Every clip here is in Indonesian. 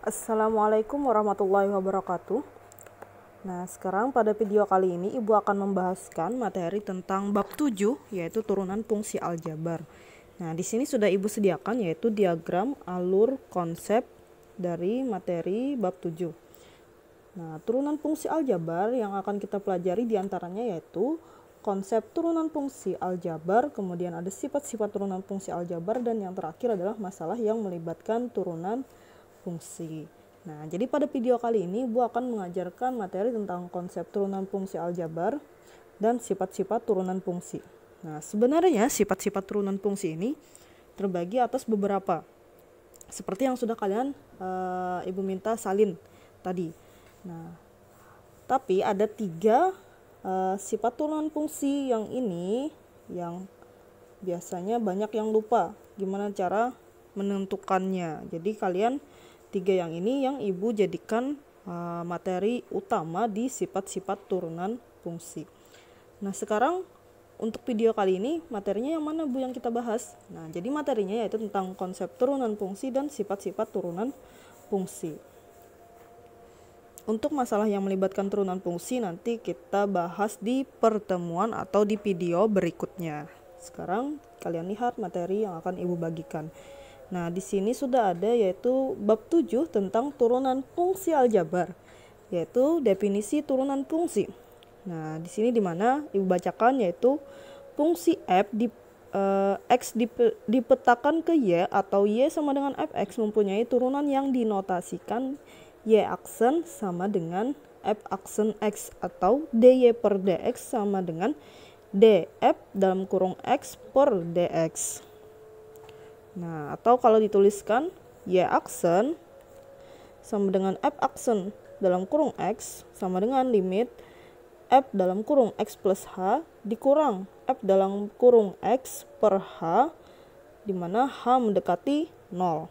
Assalamualaikum warahmatullahi wabarakatuh. Nah, sekarang pada video kali ini Ibu akan membahaskan materi tentang bab 7, yaitu turunan fungsi aljabar. Nah, di sini sudah Ibu sediakan yaitu diagram alur konsep dari materi bab 7. Nah, turunan fungsi aljabar yang akan kita pelajari diantaranya yaitu konsep turunan fungsi aljabar, kemudian ada sifat-sifat turunan fungsi aljabar, dan yang terakhir adalah masalah yang melibatkan turunan fungsi. Nah, jadi pada video kali ini Ibu akan mengajarkan materi tentang konsep turunan fungsi aljabar dan sifat-sifat turunan fungsi. Nah, sebenarnya sifat-sifat turunan fungsi ini terbagi atas beberapa. Seperti yang sudah kalian Ibu minta salin tadi. Nah, tapi ada 3 sifat turunan fungsi yang ini yang biasanya banyak yang lupa gimana cara menentukannya. Jadi kalian 3 yang ini yang Ibu jadikan materi utama di sifat-sifat turunan fungsi. Nah, sekarang untuk video kali ini materinya yang mana Bu yang kita bahas? Nah, jadi materinya yaitu tentang konsep turunan fungsi dan sifat-sifat turunan fungsi. Untuk masalah yang melibatkan turunan fungsi nanti kita bahas di pertemuan atau di video berikutnya. Sekarang kalian lihat materi yang akan Ibu bagikan. Nah, di sini sudah ada yaitu bab 7 tentang turunan fungsi aljabar, yaitu definisi turunan fungsi. Nah, di sini dimana Ibu bacakan yaitu fungsi f x dipetakan ke y atau y sama dengan fx mempunyai turunan yang dinotasikan y aksen sama dengan f aksen x atau dy per dx sama dengan df dalam kurung x per dx. Nah, atau kalau dituliskan y aksen sama dengan f aksen dalam kurung x sama dengan limit f dalam kurung x plus h dikurang f dalam kurung x per h, di mana h mendekati 0.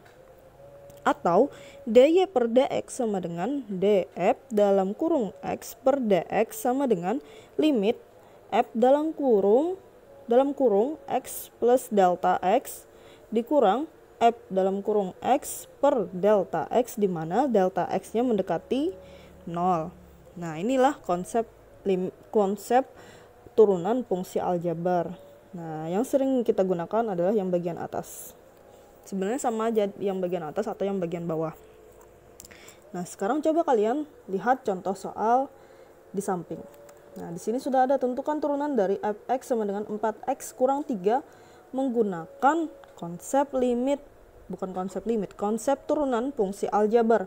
Atau dy per dx sama dengan df dalam kurung x per dx sama dengan limit f dalam kurung x plus delta x dikurang f dalam kurung x per delta x, di mana delta x-nya mendekati 0. Nah, inilah konsep turunan fungsi aljabar. Nah, yang sering kita gunakan adalah yang bagian atas. Sebenarnya sama aja yang bagian atas atau yang bagian bawah. Nah, sekarang coba kalian lihat contoh soal di samping. Nah, di sini sudah ada tentukan turunan dari fx sama dengan 4x kurang 3 menggunakan konsep turunan fungsi aljabar.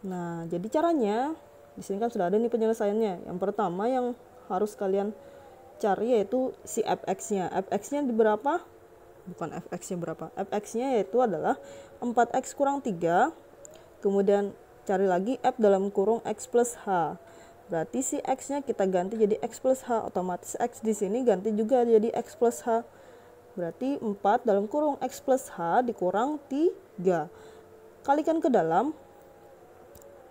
Nah, jadi caranya di sini kan sudah ada nih penyelesaiannya. Yang pertama yang harus kalian cari yaitu si fx-nya. Fx-nya di berapa? Bukan fx-nya berapa. Fx-nya yaitu adalah 4x kurang 3. Kemudian cari lagi f dalam kurung x plus h. Berarti si x-nya kita ganti jadi x plus h, otomatis x di sini ganti juga jadi x plus h. Berarti 4 dalam kurung x plus h dikurang 3. Kalikan ke dalam,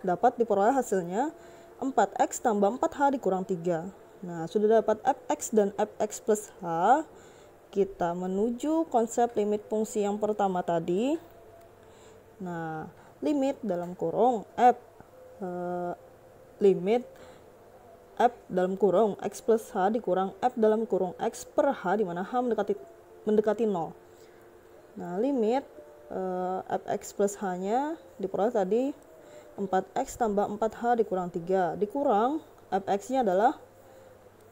dapat diperoleh hasilnya 4x tambah 4h dikurang 3. Nah, sudah dapat fx dan fx plus h. Kita menuju konsep limit fungsi yang pertama tadi. Nah, limit dalam kurung limit f dalam kurung x plus h dikurang f dalam kurung x per h, di mana h mendekati 0. Nah, limit fx plus h-nya diperoleh tadi 4x tambah 4h dikurang 3. Dikurang fx-nya adalah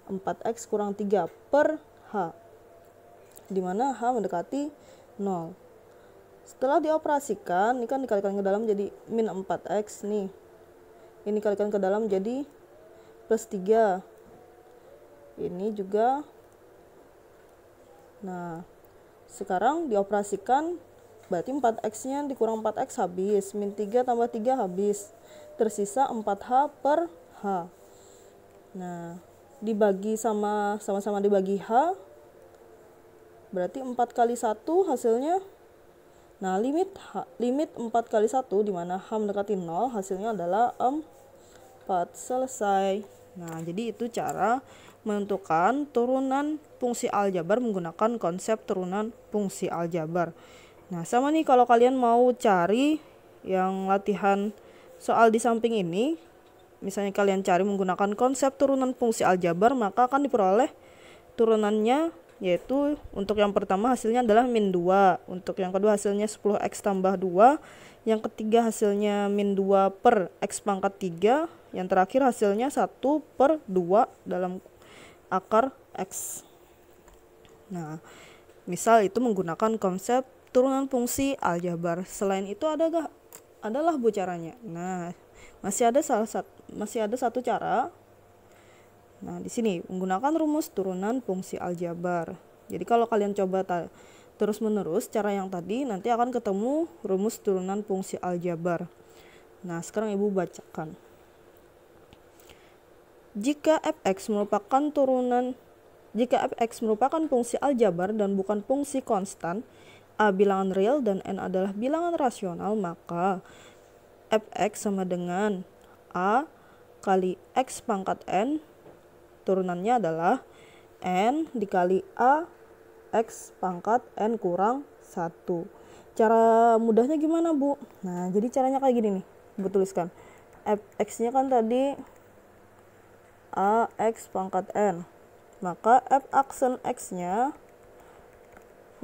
4x kurang 3 per h, di mana h mendekati 0. Setelah dioperasikan, ini kan dikalikan ke dalam jadi min 4x nih. Ini kalikan ke dalam jadi plus 3. Ini juga. Nah, sekarang dioperasikan berarti 4x-nya dikurang 4x habis, min 3 tambah 3 habis, tersisa 4h per h. Nah, dibagi sama-sama dibagi h, berarti 4 kali 1 hasilnya. Nah, limit 4 kali 1, di mana h mendekati 0, hasilnya adalah 4. Selesai. Nah, jadi itu cara menentukan turunan fungsi aljabar menggunakan konsep turunan fungsi aljabar. Nah, sama nih kalau kalian mau cari yang latihan soal di samping ini, misalnya kalian cari menggunakan konsep turunan fungsi aljabar, maka akan diperoleh turunannya, yaitu untuk yang pertama hasilnya adalah min 2, untuk yang kedua hasilnya 10x tambah 2, yang ketiga hasilnya min 2 per x pangkat 3, yang terakhir hasilnya 1 per 2 dalam akar x. Nah, misal itu menggunakan konsep turunan fungsi aljabar. Selain itu adalah bu caranya. Nah, masih ada satu cara. Nah, di sini menggunakan rumus turunan fungsi aljabar. Jadi kalau kalian coba terus-menerus cara yang tadi, nanti akan ketemu rumus turunan fungsi aljabar. Nah, sekarang Ibu bacakan. Jika fx merupakan fungsi aljabar dan bukan fungsi konstan, a bilangan real dan n adalah bilangan rasional, maka fx sama dengan a kali x pangkat n, turunannya adalah n dikali a x pangkat n kurang 1. Cara mudahnya gimana, Bu? Nah, jadi caranya kayak gini nih, Bu tuliskan. fx-nya kan tadi a x pangkat n, maka f aksen x-nya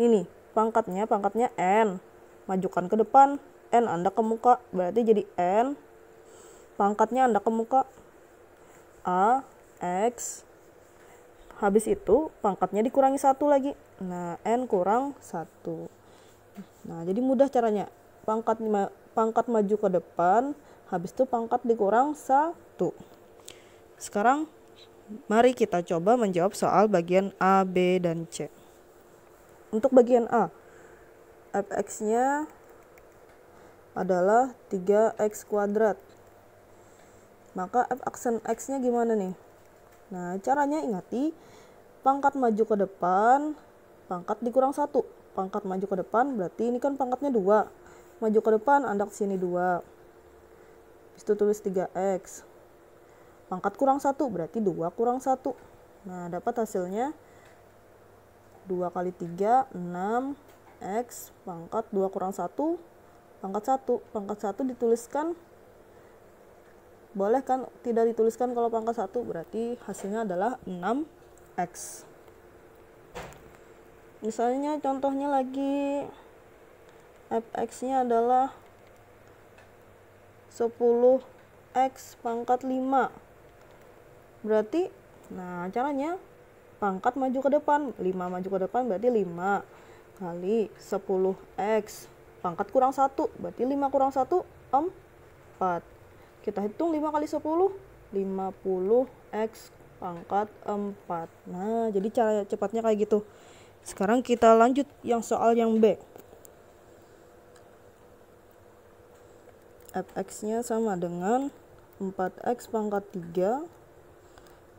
ini pangkatnya n, majukan ke depan, n anda ke muka, berarti jadi n, pangkatnya anda ke muka, a x, habis itu pangkatnya dikurangi 1 lagi, nah n kurang 1. Nah, jadi mudah caranya, pangkat maju ke depan, habis itu pangkat dikurang 1. Sekarang mari kita coba menjawab soal bagian A, B, dan C. Untuk bagian A, fx-nya adalah 3x kuadrat. Maka f aksen x-nya gimana nih? Nah, caranya ingati, pangkat maju ke depan, pangkat dikurang 1. Pangkat maju ke depan berarti ini kan pangkatnya 2. Maju ke depan, anda ke sini 2. Habis itu tulis 3x. Pangkat kurang 1 berarti 2 kurang 1. Nah, dapat hasilnya 2 kali 3, 6 x pangkat 2 kurang 1 pangkat 1. Pangkat 1 dituliskan, boleh kan tidak dituliskan kalau pangkat 1, berarti hasilnya adalah 6x. Misalnya contohnya lagi, fx-nya adalah 10x pangkat 5. Berarti, nah caranya pangkat maju ke depan, 5 maju ke depan berarti 5 kali 10x, pangkat kurang 1 berarti 5 kurang 1, 4. Kita hitung 5 kali 10, 50x pangkat 4. Nah, jadi cara cepatnya kayak gitu. Sekarang kita lanjut yang soal yang B. fx-nya sama dengan 4x pangkat 3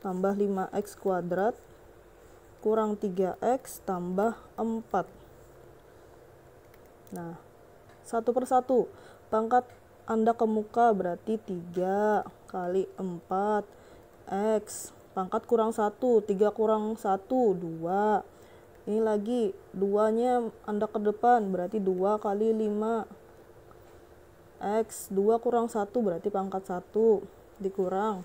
tambah 5x kuadrat kurang 3x tambah 4. Nah, satu per satu, pangkat anda ke muka berarti 3 kali 4 x, pangkat kurang 1, 3 kurang 1, 2. Ini lagi 2-nya anda ke depan berarti 2 kali 5 x, 2 kurang 1 berarti pangkat 1 dikurang.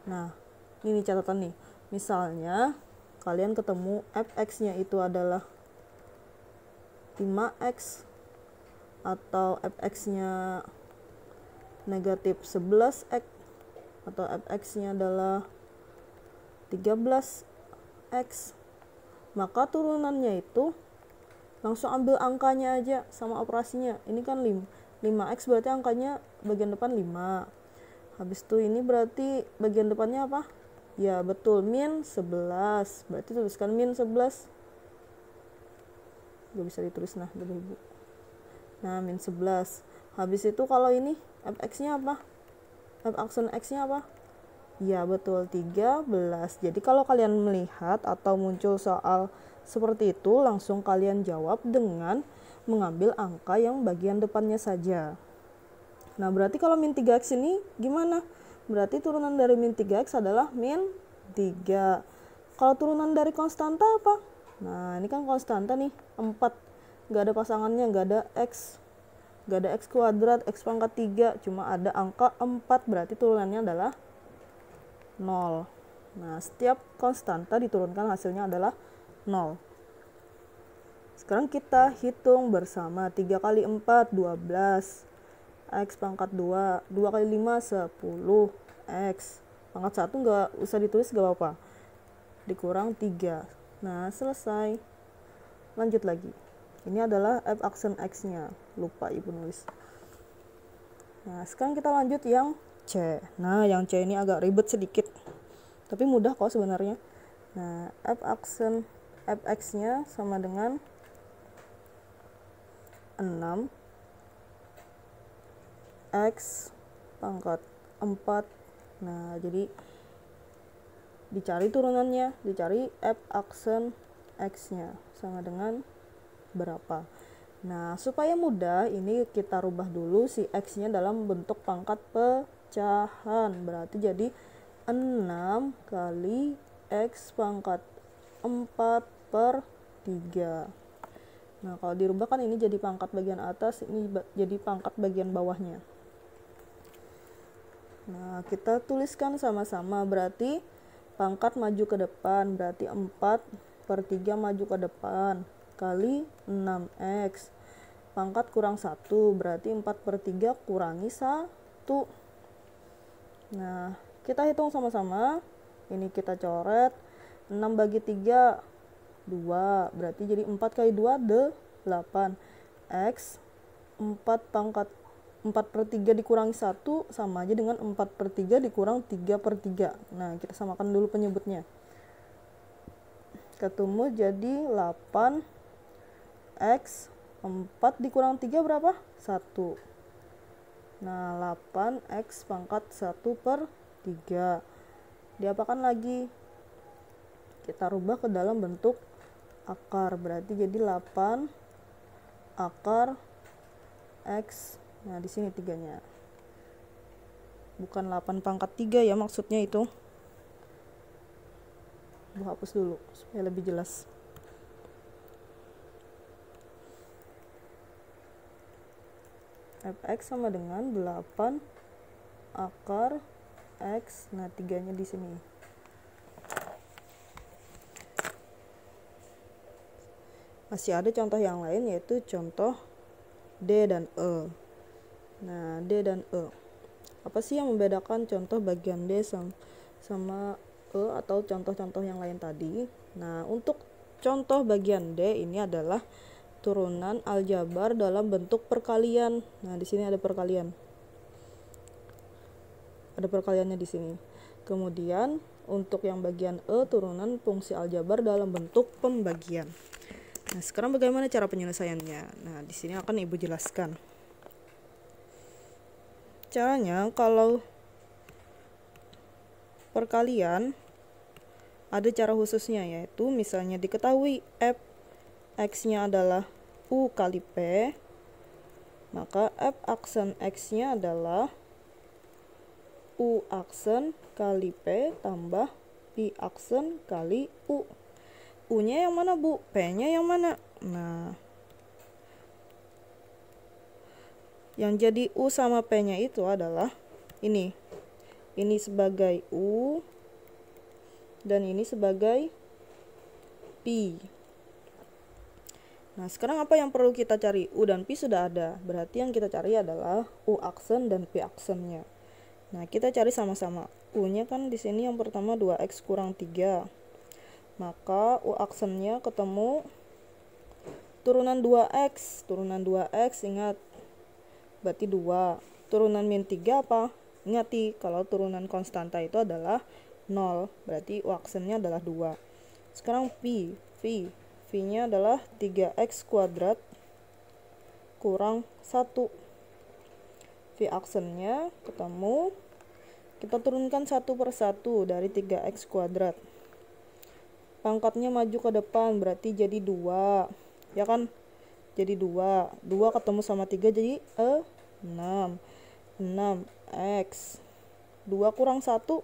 Nah, ini catatan nih. Misalnya kalian ketemu fx-nya itu adalah 5x atau fx-nya negatif 11x atau fx-nya adalah 13x, maka turunannya itu langsung ambil angkanya aja sama operasinya. Ini kan 5x berarti angkanya bagian depan 5. Habis itu ini berarti bagian depannya apa? Ya betul, min 11. Berarti tuliskan min 11. Gak bisa ditulis nah Bapak Ibu. Nah, min 11. Habis itu kalau ini fx-nya apa? F aksen x-nya apa? Ya betul, 13. Jadi kalau kalian melihat atau muncul soal seperti itu, langsung kalian jawab dengan mengambil angka yang bagian depannya saja. Nah, berarti kalau min 3x ini gimana? Berarti turunan dari min 3x adalah min 3. Kalau turunan dari konstanta apa? Nah, ini kan konstanta nih, 4. Gak ada pasangannya, gak ada x. Gak ada X kuadrat, X pangkat 3, cuma ada angka 4, berarti turunannya adalah 0. Nah, setiap konstanta diturunkan hasilnya adalah 0. Sekarang kita hitung bersama. 3 kali 4, 12. X pangkat 2. 2 kali 5, 10. X pangkat 1 nggak usah ditulis, nggak apa-apa. Dikurang 3. Nah, selesai. Lanjut lagi. Ini adalah f aksen X-nya. Lupa ibu nulis. Nah, sekarang kita lanjut yang C. Nah, yang C ini agak ribet sedikit. Tapi mudah kok sebenarnya. Nah, f aksen fx-nya sama dengan 6 x pangkat 4. Nah, jadi dicari turunannya, dicari f aksen x-nya sama dengan berapa. Nah, supaya mudah, ini kita rubah dulu si x-nya dalam bentuk pangkat pecahan. Berarti jadi 6 kali x pangkat 4 per 3. Nah, kalau dirubah kan ini jadi pangkat bagian atas, ini jadi pangkat bagian bawahnya. Nah, kita tuliskan sama-sama, berarti pangkat maju ke depan, berarti 4 per 3 maju ke depan, kali 6x. Pangkat kurang 1, berarti 4 per 3 kurangi 1. Nah, kita hitung sama-sama, ini kita coret, 6 bagi 3, 2, berarti jadi 4 kali 2, 8. X, 4 pangkat 4 per 3 dikurangi 1 sama aja dengan 4 per 3 dikurang 3 per 3. Nah, kita samakan dulu penyebutnya. Ketemu jadi 8 X, 4 dikurang 3 berapa? 1. Nah, 8 X pangkat 1 per 3. Diapakan lagi? Kita rubah ke dalam bentuk akar, berarti jadi 8 akar X. Nah, di sini 3-nya. Bukan 8 pangkat 3 ya maksudnya itu. Gua hapus dulu supaya lebih jelas. Fx sama dengan 8 akar X. Nah, 3-nya di sini. Masih ada contoh yang lain, yaitu contoh D dan E. Nah, D dan E. Apa sih yang membedakan contoh bagian D sama E atau contoh-contoh yang lain tadi? Nah, untuk contoh bagian D ini adalah turunan aljabar dalam bentuk perkalian. Nah, di sini ada perkalian. Ada perkaliannya di sini. Kemudian, untuk yang bagian E, turunan fungsi aljabar dalam bentuk pembagian. Nah, sekarang bagaimana cara penyelesaiannya? Nah, di sini akan Ibu jelaskan. Caranya, kalau perkalian ada cara khususnya, yaitu misalnya diketahui f x-nya adalah u kali p, maka f aksen x-nya adalah u aksen kali p tambah p aksen kali u. U-nya yang mana, Bu? P-nya yang mana? Nah, yang jadi U sama P-nya itu adalah ini. Ini sebagai U dan ini sebagai P. Nah, sekarang apa yang perlu kita cari? U dan P sudah ada. Berarti yang kita cari adalah U aksen dan P aksennya. Nah, kita cari sama-sama. U-nya kan di sini yang pertama 2x kurang 3. Maka U aksennya ketemu turunan 2x. Turunan 2x, ingat, berarti 2. Turunan min 3 apa? Ingati, kalau turunan konstanta itu adalah 0. Berarti U aksennya adalah 2. Sekarang V-nya adalah 3x kuadrat kurang 1. V aksennya ketemu. Kita turunkan 1 per 1 dari 3x kuadrat. Pangkatnya maju ke depan, berarti jadi 2. Ya kan? Jadi 2. 2 ketemu sama 3 jadi 6. 6x. 2 kurang 1. 1.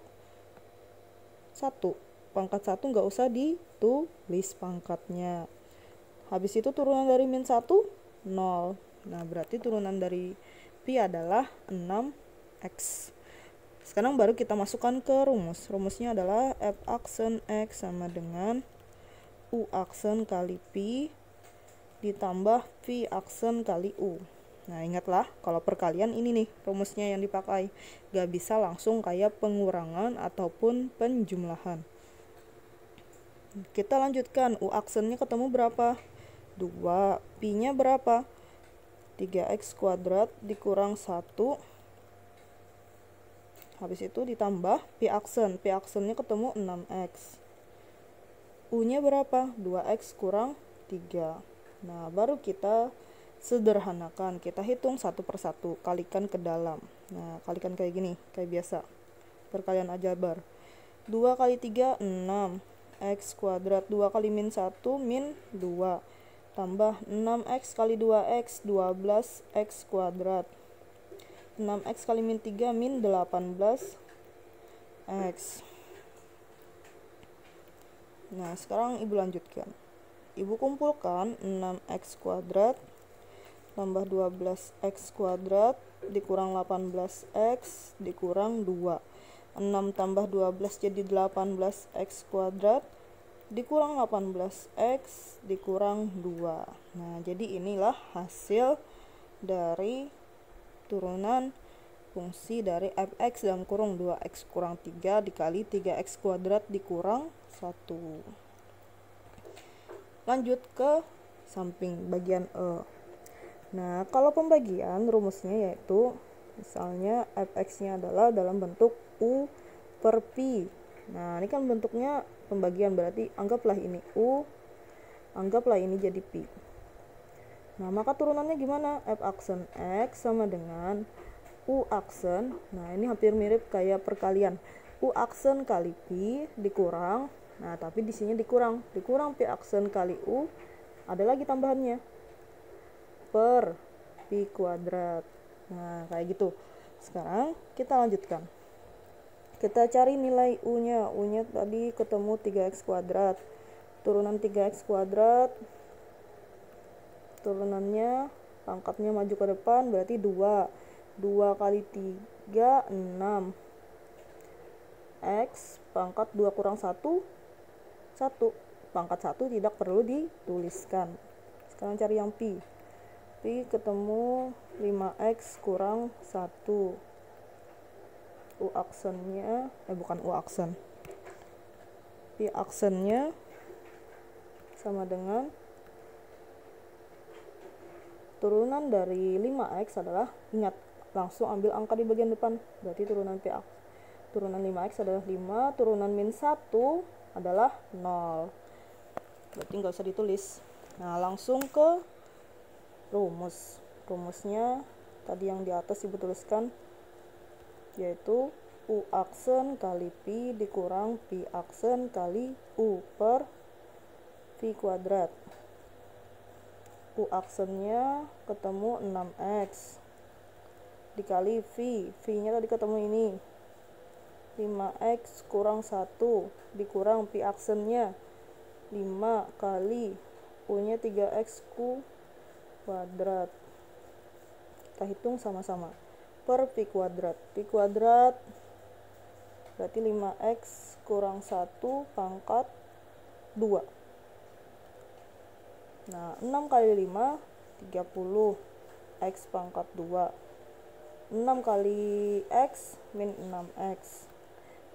Pangkat 1 nggak usah ditulis pangkatnya. Habis itu turunan dari min 1, 0. Nah, berarti turunan dari pi adalah 6x. Sekarang baru kita masukkan ke rumus. Rumusnya adalah f aksen x sama dengan u aksen kali pi ditambah pi aksen kali u. Nah, ingatlah kalau perkalian ini nih rumusnya yang dipakai. Gak bisa langsung kayak pengurangan ataupun penjumlahan. Kita lanjutkan, u aksennya ketemu berapa? 2. Pi-nya berapa? 3x kuadrat dikurang 1. Habis itu ditambah pi aksen. Pi aksennya ketemu 6x. U-nya berapa? 2x kurang 3. Nah, baru kita sederhanakan. Kita hitung satu persatu, kalikan ke dalam. Nah, kalikan kayak gini, kayak biasa. Perkalian aljabar. 2 kali 3, 6. X kuadrat. 2 kali min 1, min 2. Tambah 6x kali 2x, 12x kuadrat. 6x kali min 3, min 18x. Nah, sekarang ibu lanjutkan. Ibu kumpulkan 6x kuadrat tambah 12x kuadrat dikurang 18x dikurang 2. 6 tambah 12 jadi 18x kuadrat dikurang 18x dikurang 2. Nah, jadi inilah hasil dari turunan fungsi dari fx dalam kurung 2x kurang 3 dikali 3x kuadrat dikurang 1. Lanjut ke samping bagian E. Nah, kalau pembagian rumusnya yaitu misalnya fx-nya adalah dalam bentuk u per pi. Nah, ini kan bentuknya pembagian, berarti anggaplah ini u, anggaplah ini jadi pi. Nah, maka turunannya gimana? F aksen x sama dengan u aksen. Nah, ini hampir mirip kayak perkalian. U aksen kali pi dikurang. Nah, tapi di sini dikurang pi aksen kali u, ada lagi tambahannya per pi kuadrat. Nah, kayak gitu. Sekarang kita lanjutkan. Kita cari nilai u-nya. U-nya tadi ketemu 3x kuadrat. Turunan 3x kuadrat. Turunannya pangkatnya maju ke depan berarti 2. 2 kali 3 6. X pangkat 2 kurang 1 1. Pangkat 1 tidak perlu dituliskan. Sekarang cari yang pi. Pi ketemu 5x kurang 1. U aksennya bukan U aksen. Pi aksennya sama dengan turunan dari 5x adalah, ingat, langsung ambil angka di bagian depan. Berarti turunan 5x adalah 5, turunan min 1 adalah 0. Berarti nggak usah ditulis. Nah, langsung ke rumus. Rumusnya tadi yang di atas ibu tuliskan, yaitu u aksen kali pi dikurang pi aksen kali u per pi kuadrat. U aksennya ketemu 6x dikali v-nya tadi ketemu ini 5x kurang 1 dikurang pi aksennya 5 kali u-nya 3x kuadrat. Kita hitung sama-sama per pi kuadrat. Pi kuadrat berarti 5x kurang 1 pangkat 2. Nah, 6 kali 5 30 x pangkat 2. 6 kali x min 6x.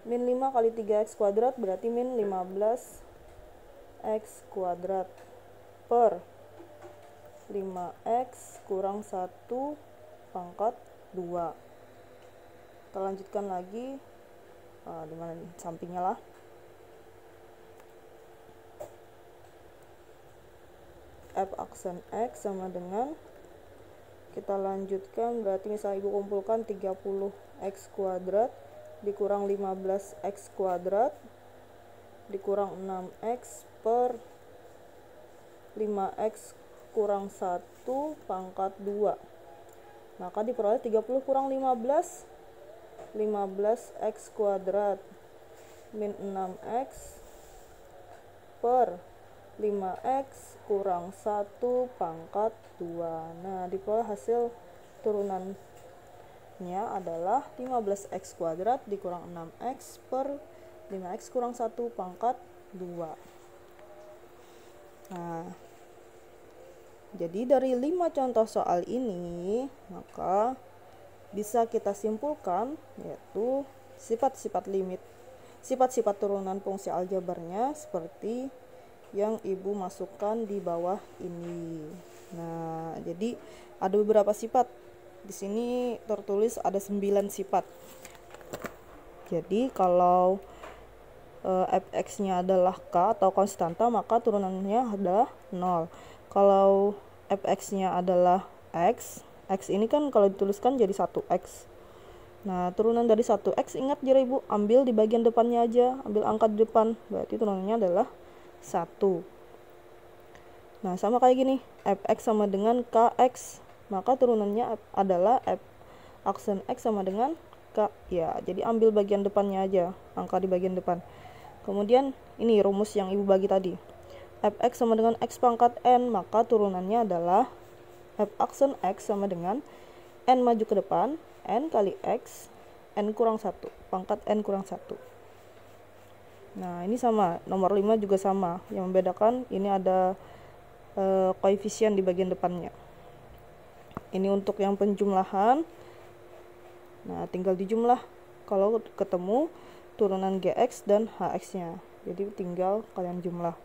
Min 5 kali 3x kuadrat berarti min 15x kuadrat per 5x kurang 1 pangkat 2. Kita lanjutkan lagi. Di mana nih? Sampingnya lah. F aksen x sama dengan, kita lanjutkan, berarti misalnya ibu kumpulkan 30x kuadrat dikurang 15x kuadrat dikurang 6x per 5x kurang 1 pangkat 2. Maka diperoleh 30 kurang 15 15x kuadrat min 6x per 5x kurang 1 pangkat 2. Nah, diperoleh hasil turunannya adalah 15x kuadrat dikurang 6x per 5x kurang 1 pangkat 2. Nah, jadi dari 5 contoh soal ini, maka bisa kita simpulkan yaitu sifat-sifat limit, sifat-sifat turunan fungsi aljabarnya seperti yang Ibu masukkan di bawah ini. Nah, jadi ada beberapa sifat. Di sini tertulis ada 9 sifat. Jadi kalau fx-nya adalah k atau konstanta, maka turunannya adalah 0. Kalau fx-nya adalah x ini kan kalau dituliskan jadi 1x. Nah, turunan dari 1x, ingat jadi Ibu, ambil di bagian depannya aja, ambil angka di depan, berarti turunannya adalah 1. Nah, sama kayak gini, fx sama dengan kx, maka turunannya adalah f aksen x sama dengan k. Ya, jadi ambil bagian depannya aja, angka di bagian depan. Kemudian ini rumus yang Ibu bagi tadi, fx sama dengan x pangkat n, maka turunannya adalah f aksen x sama dengan n maju ke depan, n kali x, n kurang 1, pangkat n kurang 1. Nah, ini sama, nomor 5 juga sama, yang membedakan ini ada koefisien di bagian depannya. Ini untuk yang penjumlahan. Nah, tinggal dijumlah kalau ketemu turunan gx dan hx-nya. Jadi tinggal kalian jumlah.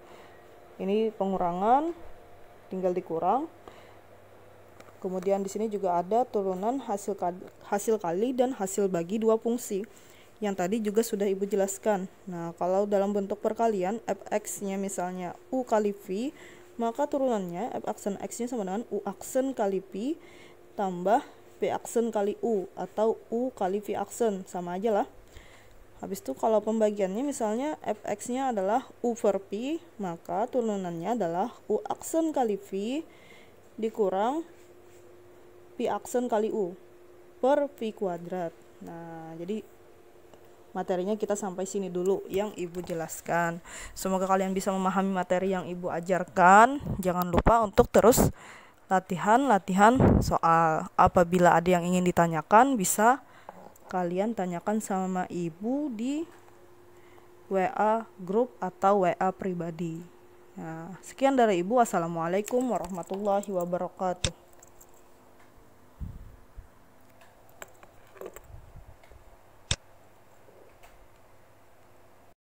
Ini pengurangan, tinggal dikurang. Kemudian di sini juga ada turunan hasil kali dan hasil bagi dua fungsi. Yang tadi juga sudah Ibu jelaskan. Nah, kalau dalam bentuk perkalian fx-nya misalnya u kali v, maka turunannya f aksen x-nya sama dengan u aksen kali v tambah v aksen kali u, atau u kali v aksen, sama aja lah. Habis itu kalau pembagiannya misalnya fx-nya adalah u per v, maka turunannya adalah u aksen kali v dikurang v aksen kali u per v kuadrat. Nah, jadi materinya kita sampai sini dulu yang Ibu jelaskan. Semoga kalian bisa memahami materi yang Ibu ajarkan. Jangan lupa untuk terus latihan soal. Apabila ada yang ingin ditanyakan, bisa kalian tanyakan sama Ibu di WA grup atau WA pribadi. Nah, sekian dari Ibu. Wassalamualaikum warahmatullahi wabarakatuh.